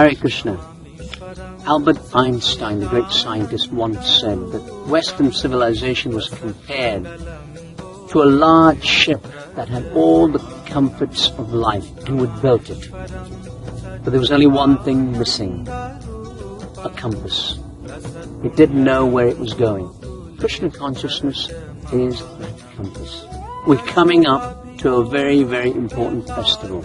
Hare Krishna. Albert Einstein, the great scientist, once said that Western civilization was compared to a large ship that had all the comforts of life and would built it. But there was only one thing missing, a compass. It didn't know where it was going. Krishna consciousness is that compass. We're coming up to a very, very important festival,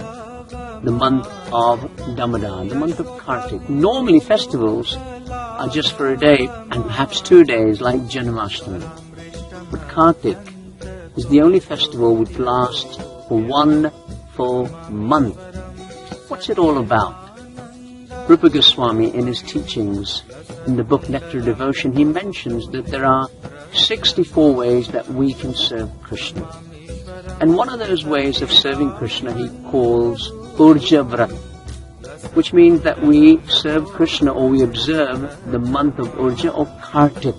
the month of Damodara, the month of Kartik. Normally festivals are just for a day and perhaps 2 days like Janmashtami. But Kartik is the only festival which lasts for 1 full month. What's it all about? Rupa Goswami, in his teachings in the book Nectar of Devotion, he mentions that there are 64 ways that we can serve Krishna. And one of those ways of serving Krishna he calls Urja Vrat, which means that we serve Krishna or we observe the month of Urja or Kartik.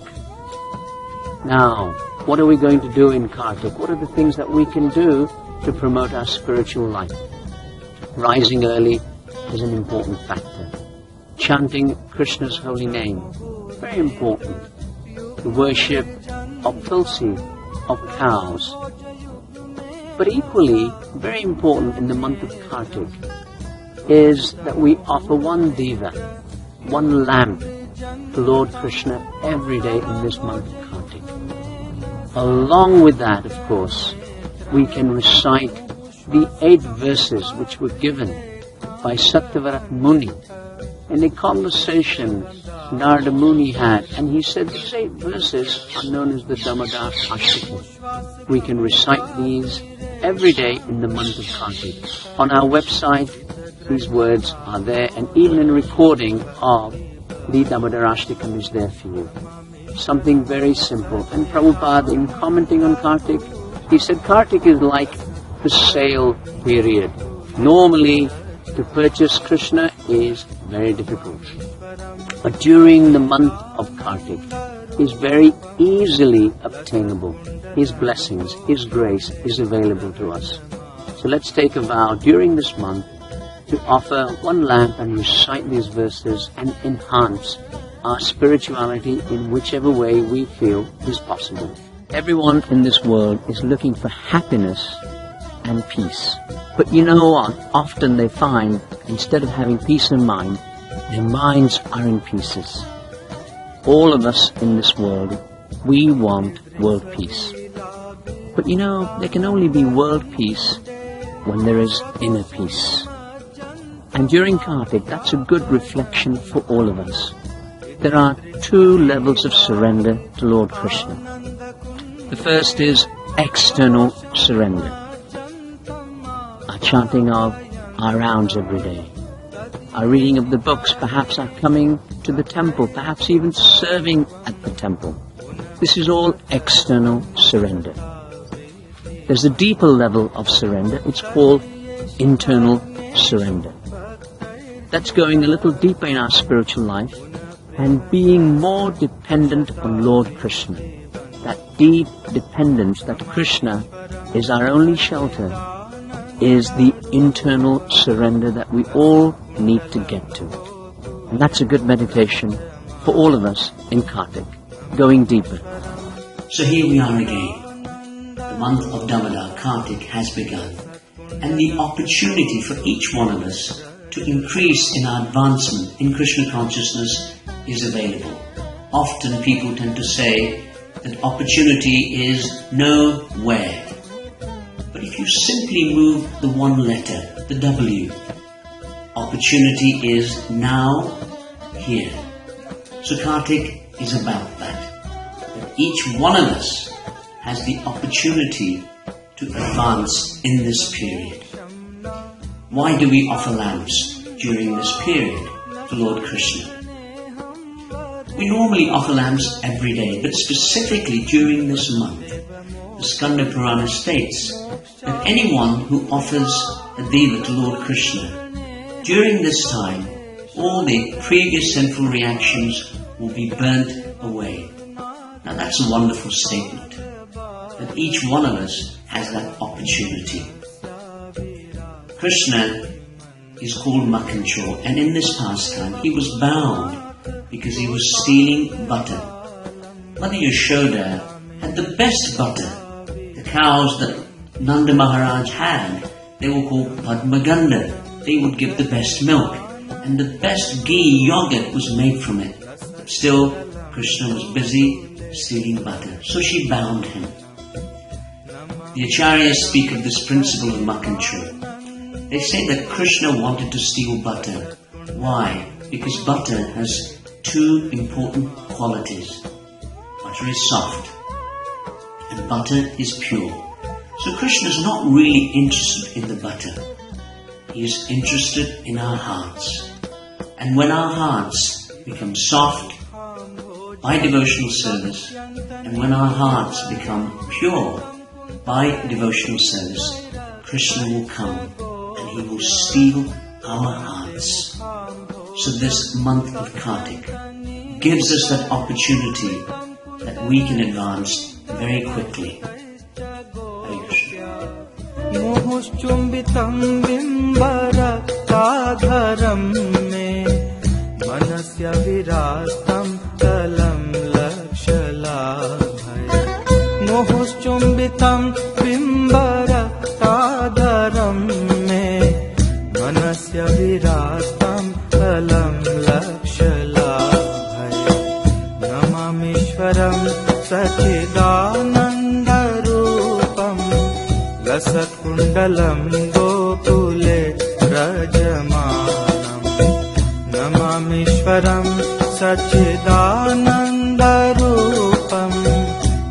Now, what are we going to do in Kartik? What are the things that we can do to promote our spiritual life? Rising early is an important factor. Chanting Krishna's holy name, very important. The worship of Tulasi, of cows. But equally, very important in the month of Kartik is that we offer one diva, one lamp to Lord Krishna every day in this month of Kartik. Along with that, of course, we can recite the 8 verses which were given by Satyavrat Muni in a conversation Narada Muni had, and he said these 8 verses are known as the Damodara Masa. We can recite these every day in the month of Kartik. On our website, these words are there, and even in recording of the Damodara Ashtakam is there for you. Something very simple. And Prabhupada, in commenting on Kartik, he said Kartik is like the sale period. Normally, to purchase Krishna is very difficult. But during the month of Kartik, is very easily obtainable. His blessings, His grace is available to us. So let's take a vow during this month to offer one lamp and recite these verses and enhance our spirituality in whichever way we feel is possible. Everyone in this world is looking for happiness and peace. But you know what? Often they find, instead of having peace of mind, their minds are in pieces. All of us in this world, we want world peace. But you know, there can only be world peace when there is inner peace. And during Kartik, that's a good reflection for all of us. There are 2 levels of surrender to Lord Krishna. The first is external surrender. Our chanting of our rounds every day. Our reading of the books, perhaps our coming to the temple, perhaps even serving at the temple. This is all external surrender. There's a deeper level of surrender. It's called internal surrender. That's going a little deeper in our spiritual life and being more dependent on Lord Krishna. That deep dependence that Krishna is our only shelter is the internal surrender that we all need to get to. And that's a good meditation for all of us in Kartik, going deeper. So here we are again. The month of Damodara, Kartik, has begun. And the opportunity for each one of us to increase in our advancement in Krishna consciousness is available. Often people tend to say that opportunity is nowhere. But if you simply move the one letter, the W, opportunity is now here. So Kartik is about that. That each one of us has the opportunity to advance in this period. Why do we offer lamps during this period to Lord Krishna? We normally offer lamps every day, but specifically during this month, the Skanda Purana states that anyone who offers a diva to Lord Krishna, during this time, all the previous sinful reactions will be burnt away. Now that's a wonderful statement, that each one of us has that opportunity. Krishna is called Mahakrsh, and in this pastime he was bound because he was stealing butter. Mother Yasoda had the best butter. The cows that Nanda Maharaj had, they were called Padma Purana. They would give the best milk, and the best ghee yogurt was made from it. But still, Krishna was busy stealing butter, so she bound him. The Acharyas speak of this principle of Mahakrsh. They say that Krishna wanted to steal butter. Why? Because butter has two important qualities. Butter is soft and butter is pure. So Krishna is not really interested in the butter. He is interested in our hearts. And when our hearts become soft by devotional service, and when our hearts become pure by devotional service, Krishna will come and he will steal our hearts. So this month of Kartik gives us that opportunity that we can advance very quickly. Hare Krishna. Mohoschumbitam bimbarakadharam me manasya virastam kalam lakshalabhay. Mohoschumbitam bimbarakadharam me manasya virastam kalam lakshalabhay. Namamishwaram Sachidanandarupam Lasatkundalam Gokule Rajamanam. Namamishwaram Sachidanandarupam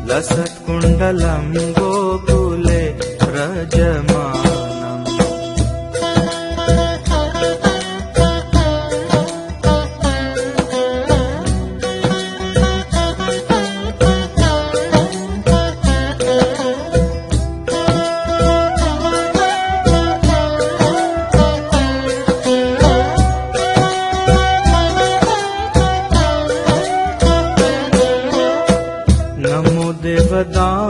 Lasatkundalam Gokule Rajamanam. Namo Devadam